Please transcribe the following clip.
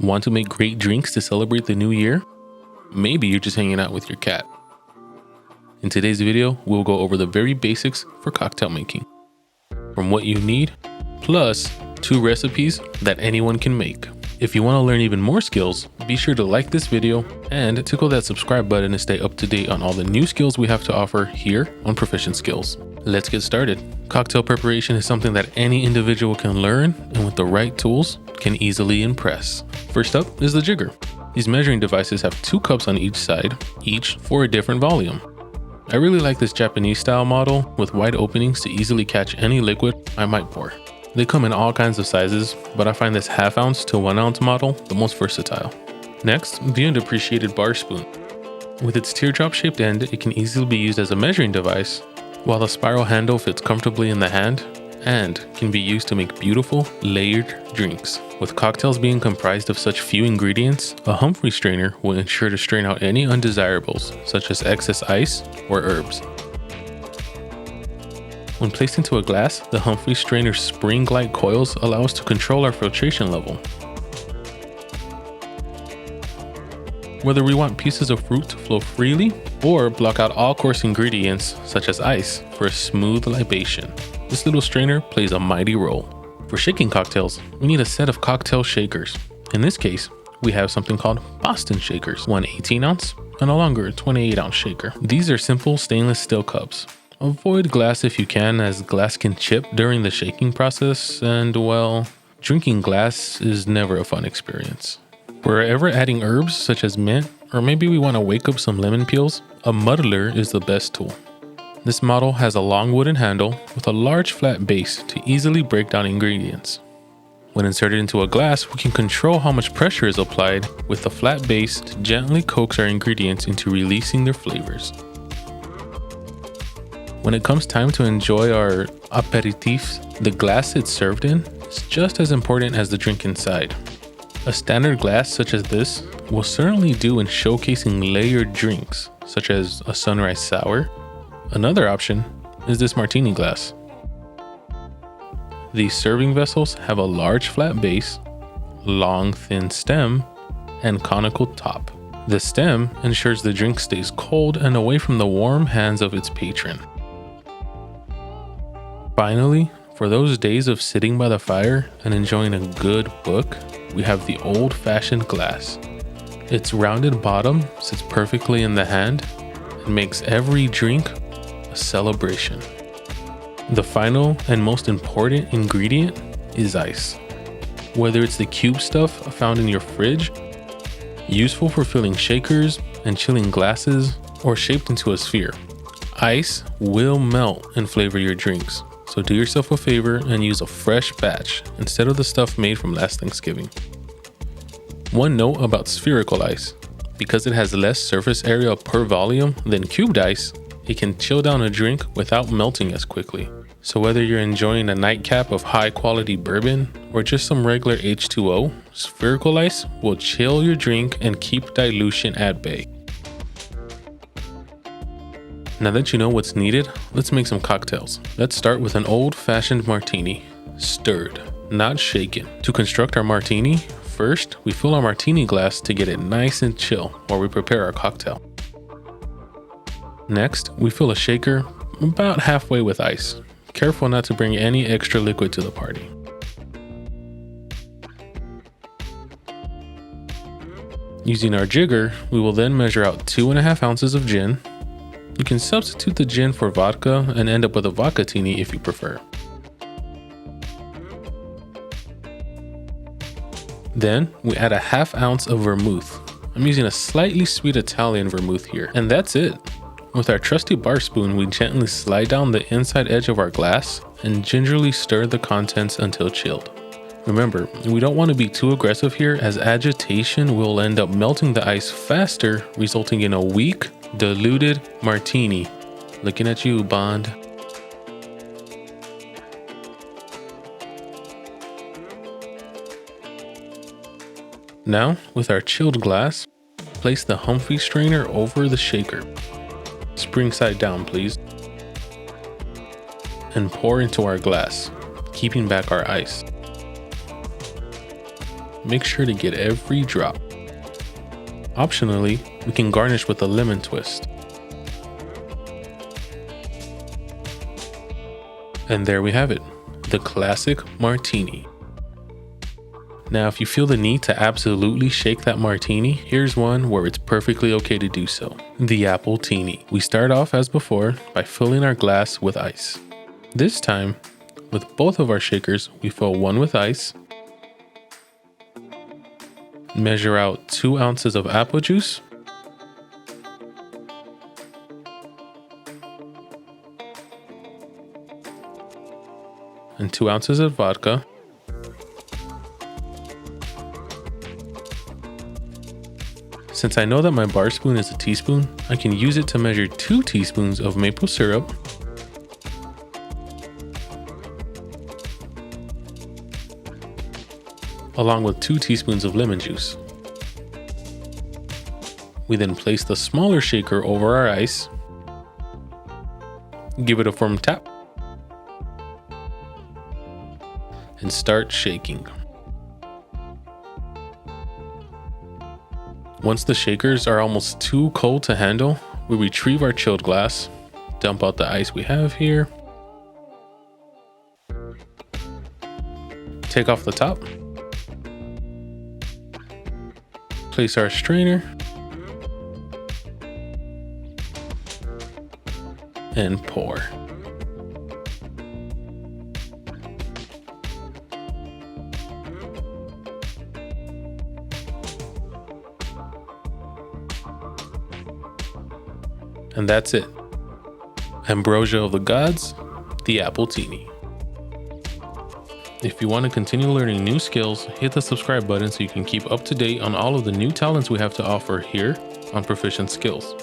Want to make great drinks to celebrate the new year? Maybe you're just hanging out with your cat. In today's video, we'll go over the very basics for cocktail making. From what you need, plus 2 recipes that anyone can make. If you want to learn even more skills, be sure to like this video and tickle that subscribe button to stay up to date on all the new skills we have to offer here on Proficient Skills. Let's get started. Cocktail preparation is something that any individual can learn, and with the right tools, can easily impress. First up is the jigger. These measuring devices have 2 cups on each side, each for a different volume. I really like this Japanese style model with wide openings to easily catch any liquid I might pour. They come in all kinds of sizes, but I find this ½ ounce to 1 ounce model the most versatile. Next, the undepreciated bar spoon. With its teardrop shaped end, it can easily be used as a measuring device, while the spiral handle fits comfortably in the hand and can be used to make beautiful, layered drinks. With cocktails being comprised of such few ingredients, a Humphrey strainer will ensure to strain out any undesirables, such as excess ice or herbs. When placed into a glass, the Humphrey strainer's spring-like coils allow us to control our filtration level. Whether we want pieces of fruit to flow freely or block out all coarse ingredients, such as ice, for a smooth libation, this little strainer plays a mighty role. For shaking cocktails, we need a set of cocktail shakers. In this case, we have something called Boston shakers, one 18 ounce and a longer 28 ounce shaker. These are simple stainless steel cups. Avoid glass if you can, as glass can chip during the shaking process, and well, drinking glass is never a fun experience. Wherever adding herbs such as mint, or maybe we want to wake up some lemon peels, a muddler is the best tool. This model has a long wooden handle with a large flat base to easily break down ingredients. When inserted into a glass, we can control how much pressure is applied with the flat base to gently coax our ingredients into releasing their flavors. When it comes time to enjoy our aperitifs, the glass it's served in is just as important as the drink inside. A standard glass such as this will certainly do in showcasing layered drinks, such as a sunrise sour. Another option is this Martini glass. These serving vessels have a large flat base, long thin stem, and conical top. The stem ensures the drink stays cold and away from the warm hands of its patron. Finally, for those days of sitting by the fire and enjoying a good book, we have the old-fashioned glass. Its rounded bottom sits perfectly in the hand and makes every drink a celebration. The final and most important ingredient is ice. Whether it's the cube stuff found in your fridge, useful for filling shakers and chilling glasses, or shaped into a sphere, ice will melt and flavor your drinks. So do yourself a favor and use a fresh batch instead of the stuff made from last Thanksgiving. One note about spherical ice: because it has less surface area per volume than cubed ice, it can chill down a drink without melting as quickly. So whether you're enjoying a nightcap of high quality bourbon or just some regular H2O, spherical ice will chill your drink and keep dilution at bay. Now that you know what's needed, let's make some cocktails. Let's start with an old-fashioned martini, stirred, not shaken. To construct our martini, first we fill our martini glass to get it nice and chill while we prepare our cocktail. Next, we fill a shaker about halfway with ice. Careful not to bring any extra liquid to the party. Using our jigger, we will then measure out 2½ ounces of gin. You can substitute the gin for vodka and end up with a vodkatini if you prefer. Then we add a ½ ounce of vermouth. I'm using a slightly sweet Italian vermouth here, and that's it. With our trusty bar spoon, we gently slide down the inside edge of our glass and gingerly stir the contents until chilled. Remember, we don't want to be too aggressive here, as agitation will end up melting the ice faster, resulting in a weak, diluted martini. Looking at you, Bond. Now, with our chilled glass, place the Humphrey strainer over the shaker. Spring side down, please. And pour into our glass, keeping back our ice. make sure to get every drop. Optionally, we can garnish with a lemon twist. And there we have it, the classic Martini. Now, if you feel the need to absolutely shake that Martini, here's one where it's perfectly okay to do so. The Appletini. We start off as before by filling our glass with ice. This time, with both of our shakers, we fill one with ice, measure out 2 ounces of apple juice, and 2 ounces of vodka, Since I know that my bar spoon is a teaspoon, I can use it to measure 2 teaspoons of maple syrup, along with 2 teaspoons of lemon juice. We then place the smaller shaker over our ice, give it a firm tap, and start shaking. Once the shakers are almost too cold to handle, we retrieve our chilled glass, dump out the ice we have here, take off the top, place our strainer, and pour. And that's it. Ambrosia of the gods, the Appletini. If you want to continue learning new skills, hit the subscribe button so you can keep up to date on all of the new talents we have to offer here on Proficient Skills.